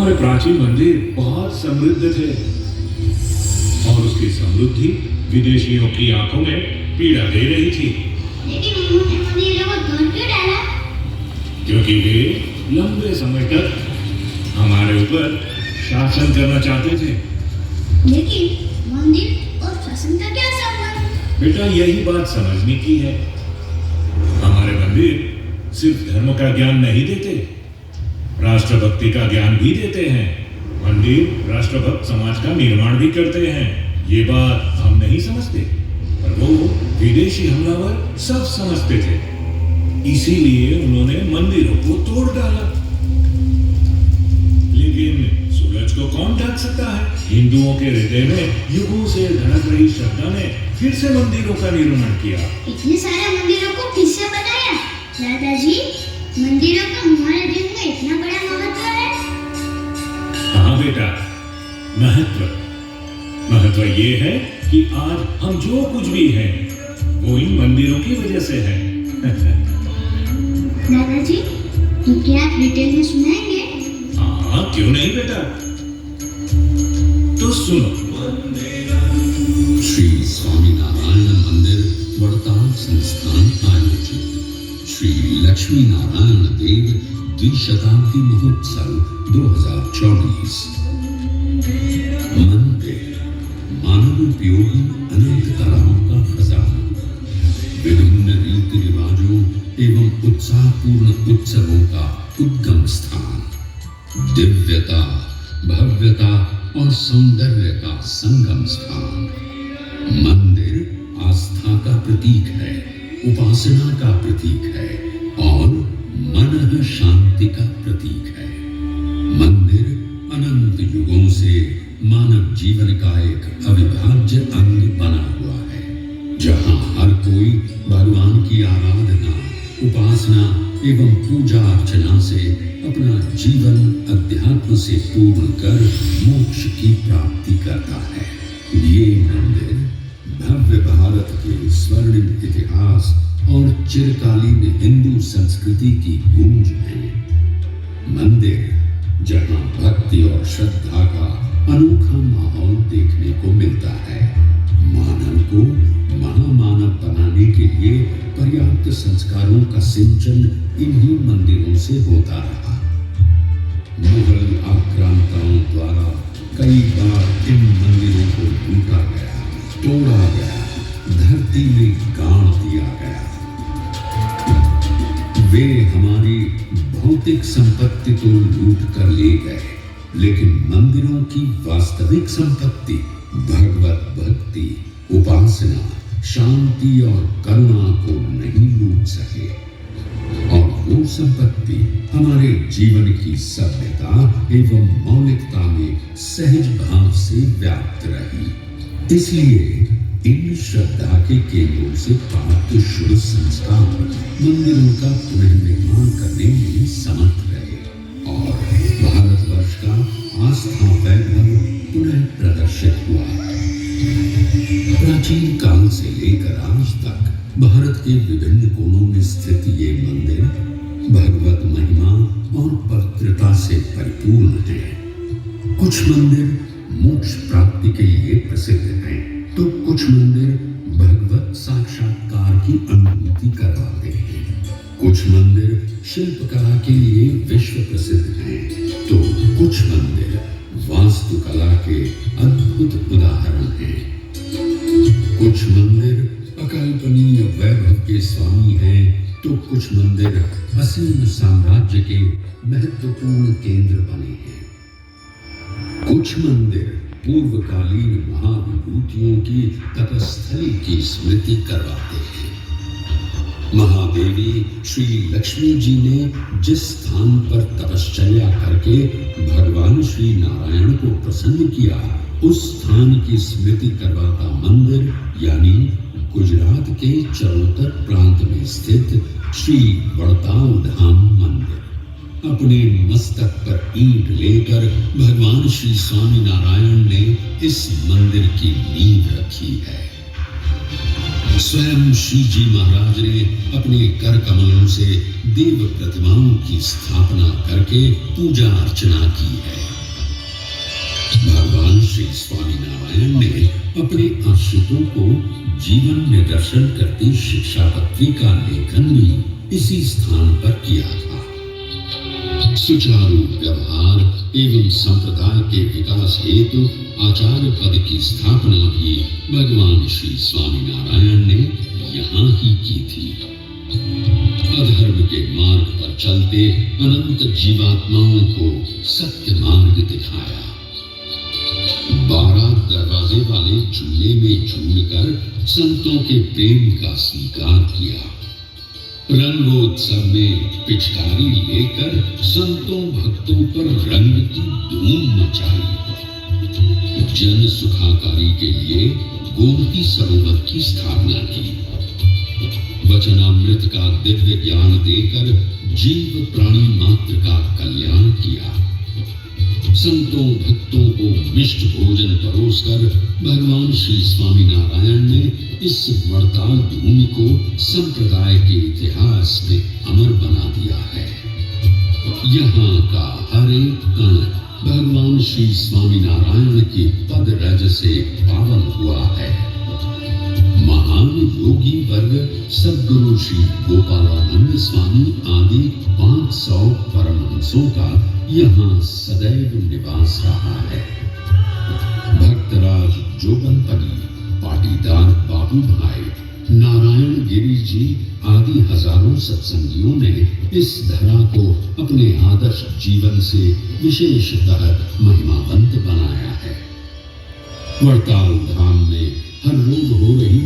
में प्राचीन मंदिर बहुत समृद्ध थे और उसकी समृद्धि विदेशियों की आंखों में पीड़ा दे रही थी। लेकिन उन्होंने मंदिरों को तोड़ क्यों डाला? क्योंकि वे लंबे समय तक हमारे ऊपर शासन करना चाहते थे। लेकिन मंदिर और शासन का क्या संबंध? बेटा, यही बात समझने की है। हमारे मंदिर सिर्फ धर्म का ज्ञान नहीं देते, राष्ट्रभक्ति का ज्ञान भी देते हैं। मंदिर राष्ट्रभक्त समाज का निर्माण भी करते हैं। ये बात हम नहीं समझते, पर वो विदेशी हमलावर सब समझते थे। इसीलिए उन्होंने मंदिरों को तोड़ डाला। लेकिन सूरज को कौन ढक सकता है? हिंदुओं के हृदय में युगों से धड़क रही श्रद्धा ने फिर से मंदिरों का निर्माण किया। इतने सारे मंदिरों को फिर से बनाया? दादाजी, मंदिरों का हमारे दिन में इतना बड़ा महत्व है? हाँ बेटा, महत्व ये है कि आज हम जो कुछ भी हैं, वो इन मंदिरों की वजह से है। दादाजी, तो क्या आप डिटेल में सुनाएंगे? हाँ, क्यों नहीं बेटा, तो सुनो। श्री स्वामीनारायण मंदिर वड़ताल संस्थान आयोजित श्री लक्ष्मी नारायण देव द्विशताब्दी महोत्सव 2024। मंदिर मानव उपयोगी अनंत कलाओं का खजाना, विभिन्न रीति रिवाजों एवं उत्साहपूर्ण उत्सवों का उद्गम स्थान, दिव्यता, भव्यता और सौंदर्य का संगम स्थान। मंदिर आस्था का प्रतीक है, उपासना का प्रतीक है और मन शांति का प्रतीक है। मंदिर अनंत युगों से मानव जीवन का एक अविभाज्य अंग बना हुआ है, जहां हर कोई भगवान की आराधना, उपासना एवं पूजा अर्चना से अपना जीवन अध्यात्म से पूर्ण कर मोक्ष की प्राप्ति करता है। ये मंदिर भव्य भारत के स्वर्णिम इतिहास और चिरकालीन हिंदू संस्कृति की गूंज है। मंदिर जहां भक्ति और श्रद्धा का अनोखा माहौल देखने को मिलता है। मानव को महामानव बनाने के लिए पर्याप्त संस्कारों का सिंचन इन्हीं मंदिरों से होता रहा। मुगल आक्रांताओं द्वारा कई बार इन मंदिरों को लूटा गया, तोड़ा गया, धरती में गाड़ दिया गया। वे हमारी भौतिक संपत्ति तो लूट कर ले गए, लेकिन मंदिरों की वास्तविक संपत्ति भगवत भक्ति, उपासना, शांति और करुणा को नहीं लूट सके। और वो संपत्ति हमारे जीवन की सभ्यता एवं मौलिकता में सहज भाव से व्याप्त रही। इसलिए इन श्रद्धा के केंद्रों से प्राप्त शुभ संस्कार मंदिरों का पुनर्निर्माण करने में समर्थ रहे और भारतवर्ष का आस्था वैभव पुनः प्रदर्शित हुआ। प्राचीन काल से लेकर आज तक भारत के विभिन्न कोनों में स्थित ये मंदिर भगवत महिमा और पवित्रता से परिपूर्ण हैं। कुछ मंदिर मोक्ष प्राप्ति के लिए प्रसिद्ध हैं, तो कुछ मंदिर भगवत साक्षात्कार की अनुभूति करवाते हैं। कुछ मंदिर शिल्पकला के लिए विश्व प्रसिद्ध हैं, तो कुछ मंदिर वास्तुकला के अद्भुत उदाहरण हैं। कुछ मंदिर अकल्पनीय वैभव के स्वामी हैं, तो कुछ मंदिर असीम साम्राज्य के महत्वपूर्ण केंद्र बने हैं। कुछ मंदिर पूर्वकालीन महाविभूतियों की तपस्थली की स्मृति करवाते हैं। महादेवी श्री लक्ष्मी जी ने जिस स्थान पर तपश्चर्या करके भगवान श्री नारायण को प्रसन्न किया, उस स्थान की स्मृति करवाता मंदिर यानी गुजरात के चरोतर प्रांत में स्थित श्री वड़ताल धाम मंदिर। अपने मस्तक पर ईंट लेकर भगवान श्री स्वामीनारायण ने इस मंदिर की नींव रखी है। स्वयं श्री जी महाराज ने अपने कर कमलों से देव प्रतिमाओं की स्थापना करके पूजा अर्चना की है। भगवान श्री स्वामीनारायण ने अपने आश्रितों को जीवन में दर्शन करती शिक्षा पत्री का लेखन भी इसी स्थान पर किया था। सुचारू व्यवहार एवं संप्रदाय के विकास हेतु आचार्य पद की स्थापना भी भगवान श्री स्वामीनारायण ने यहाँ ही की थी। अधर्म के मार्ग पर चलते अनंत जीवात्माओं को सत्य मार्ग दिखाया। 12 दरवाजे वाले चूल्हे में झूलकर संतों के प्रेम का स्वीकार किया। रंगोत्सव में पिचकारी लेकर संतों भक्तों पर रंग की धूम मचाई। जन सुखाकारी के लिए गोमती सरोवर की स्थापना की। वचनामृत का दिव्य ज्ञान देकर जीव प्राणी मात्र का कल्याण किया। संतों भक्तों को मिष्ट भोजन परोसकर भगवान श्री स्वामीनारायण ने इस वड़ताल भूमि को संप्रदाय के इतिहास में अमर बना दिया है। यहाँ का हर एक कण भगवान श्री स्वामीनारायण के पद रज से पावन हुआ है। महान योगी वर्ग सद्गुरु श्री गोपालानंद स्वामी आदि 500 परमहंसों का यहाँ सदैव निवास रहा है। भक्तराज जोगनपली, पाटीदार बाबू भाई, नारायण गिरी जी आदि हजारों सत्संगियों ने इस धरा को अपने आदर्श जीवन से विशेषतः महिमावंत बनाया है। वड़ताल धाम में हर रोज हो रही